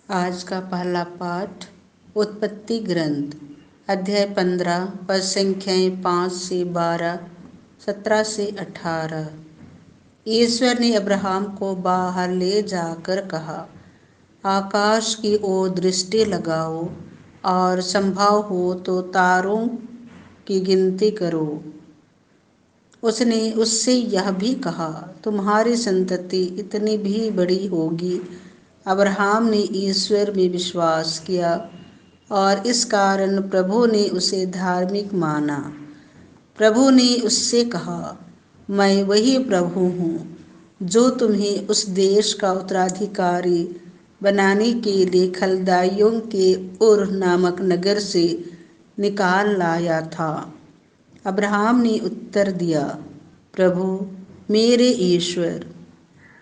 आज का पहला पाठ उत्पत्ति ग्रंथ अध्याय 15 पद संख्याएं 5 से 12, 17 से 18। ईश्वर ने अब्राहम को बाहर ले जाकर कहा, आकाश की ओर दृष्टि लगाओ और संभव हो तो तारों की गिनती करो। उसने उससे यह भी कहा, तुम्हारी संतति इतनी भी बड़ी होगी। अब्राहम ने ईश्वर में विश्वास किया और इस कारण प्रभु ने उसे धार्मिक माना। प्रभु ने उससे कहा, मैं वही प्रभु हूँ जो तुम्हें उस देश का उत्तराधिकारी बनाने के लिए खलदाइयों के उर नामक नगर से निकाल लाया था। अब्राहम ने उत्तर दिया, प्रभु मेरे ईश्वर,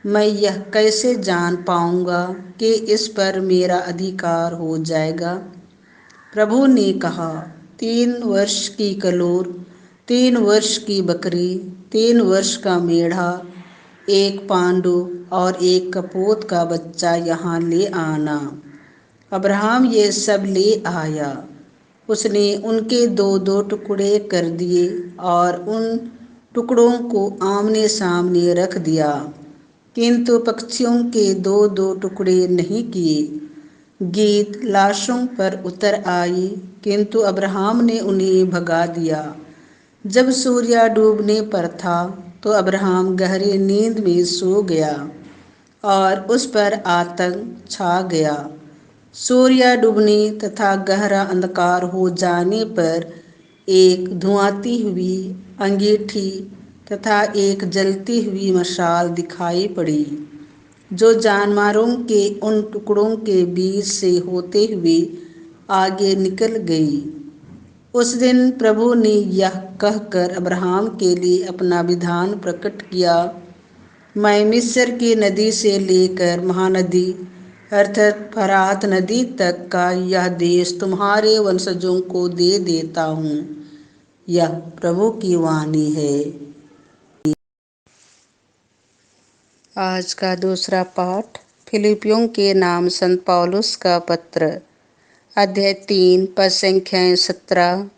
मैं यह कैसे जान पाऊंगा कि इस पर मेरा अधिकार हो जाएगा। प्रभु ने कहा, 3 वर्ष की कलोर, 3 वर्ष की बकरी, 3 वर्ष का मेढ़ा, 1 पांडु और 1 कपोत का बच्चा यहाँ ले आना। अब्राहम ये सब ले आया। उसने उनके 2-2 टुकड़े कर दिए और उन टुकड़ों को आमने सामने रख दिया, किंतु पक्षियों के 2-2 टुकड़े नहीं किए। गीत लाशों पर उतर आई, किंतु अब्राहम ने उन्हें भगा दिया। जब सूर्य डूबने पर था तो अब्राहम गहरी नींद में सो गया और उस पर आतंक छा गया। सूर्य डूबने तथा गहरा अंधकार हो जाने पर एक धुआंती हुई अंगीठी तथा एक जलती हुई मशाल दिखाई पड़ी, जो जानवरों के उन टुकड़ों के बीच से होते हुए आगे निकल गई। उस दिन प्रभु ने यह कहकर अब्राहम के लिए अपना विधान प्रकट किया, मैं मिस्र की नदी से लेकर महानदी अर्थात फरात नदी तक का यह देश तुम्हारे वंशजों को दे देता हूँ। यह प्रभु की वाणी है। आज का दूसरा पाठ फिलिपियों के नाम संत पौलुस का पत्र अध्याय 3 पद संख्याएं 17,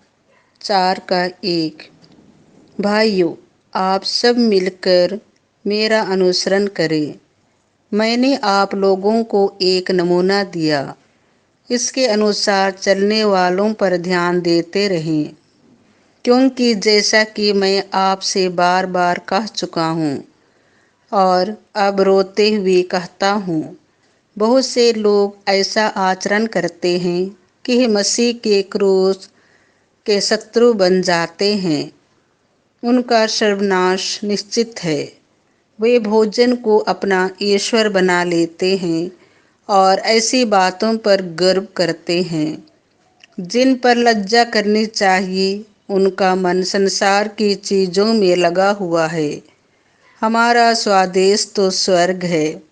4 का 1। भाइयों, आप सब मिलकर मेरा अनुसरण करें। मैंने आप लोगों को एक नमूना दिया, इसके अनुसार चलने वालों पर ध्यान देते रहें, क्योंकि जैसा कि मैं आपसे बार बार कह चुका हूँ और अब रोते हुए कहता हूँ, बहुत से लोग ऐसा आचरण करते हैं कि मसीह के क्रूस के शत्रु बन जाते हैं। उनका सर्वनाश निश्चित है। वे भोजन को अपना ईश्वर बना लेते हैं और ऐसी बातों पर गर्व करते हैं जिन पर लज्जा करनी चाहिए। उनका मन संसार की चीज़ों में लगा हुआ है। हमारा स्वदेश तो स्वर्ग है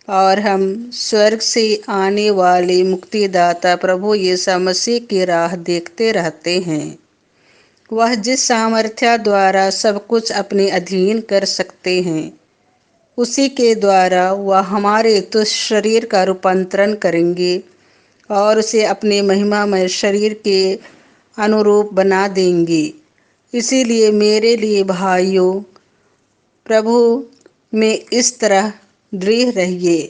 और हम स्वर्ग से आने वाले मुक्तिदाता प्रभु यीशु मसीह की राह देखते रहते हैं। वह जिस सामर्थ्य द्वारा सब कुछ अपने अधीन कर सकते हैं, उसी के द्वारा वह हमारे तुच्छ शरीर का रूपांतरण करेंगे और उसे अपने महिमामय शरीर के अनुरूप बना देंगे। इसीलिए मेरे लिए भाइयों, प्रभु में इस तरह दृढ़ रहिए।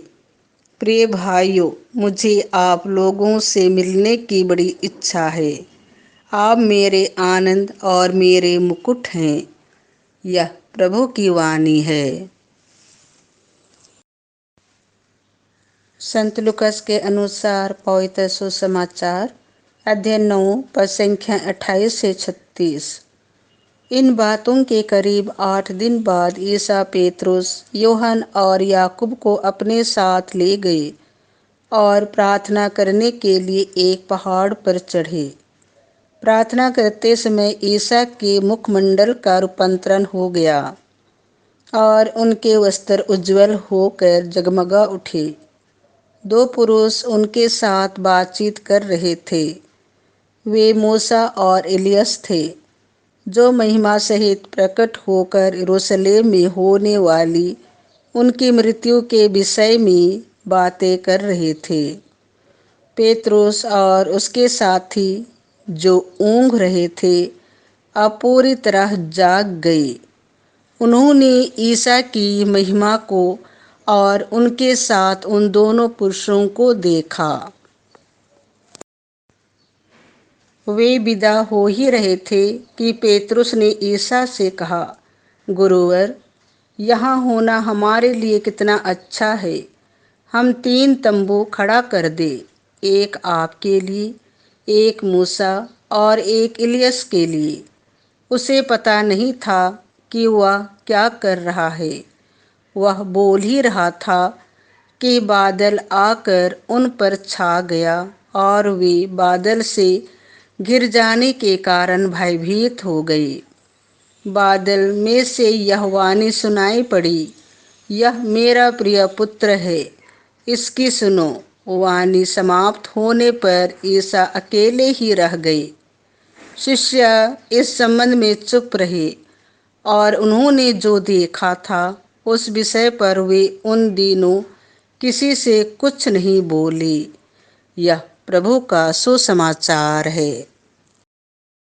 प्रिय भाइयों, मुझे आप लोगों से मिलने की बड़ी इच्छा है। आप मेरे आनंद और मेरे मुकुट हैं। यह प्रभु की वाणी है। संत लूकास के अनुसार पवित्र सुसमाचार अध्याय 9 पद संख्या 28 से 36। इन बातों के करीब 8 दिन बाद ईसा पेतरुस, यूहन्ना और याकूब को अपने साथ ले गए और प्रार्थना करने के लिए एक पहाड़ पर चढ़े। प्रार्थना करते समय ईसा के मुखमंडल का रूपांतरण हो गया और उनके वस्त्र उज्जवल होकर जगमगा उठे। 2 पुरुष उनके साथ बातचीत कर रहे थे। वे मूसा और एलियस थे, जो महिमा सहित प्रकट होकर यरूशलेम में होने वाली उनकी मृत्यु के विषय में बातें कर रहे थे। पेतरुस और उसके साथी जो ऊँघ रहे थे अब पूरी तरह जाग गए। उन्होंने ईसा की महिमा को और उनके साथ उन दोनों पुरुषों को देखा। वे विदा हो ही रहे थे कि पेतरुस ने ईसा से कहा, गुरुवर, यहाँ होना हमारे लिए कितना अच्छा है। हम 3 तंबू खड़ा कर दे, एक आपके लिए, एक मूसा और एक इलियस के लिए। उसे पता नहीं था कि वह क्या कर रहा है। वह बोल ही रहा था कि बादल आकर उन पर छा गया और वे बादल से गिर जाने के कारण भयभीत हो गए। बादल में से यह वाणी सुनाई पड़ी, यह मेरा प्रिय पुत्र है, इसकी सुनो। वाणी समाप्त होने पर ईसा अकेले ही रह गए। शिष्य इस संबंध में चुप रहे और उन्होंने जो देखा था उस विषय पर वे उन दिनों किसी से कुछ नहीं बोले। यह प्रभु का सुसमाचार है।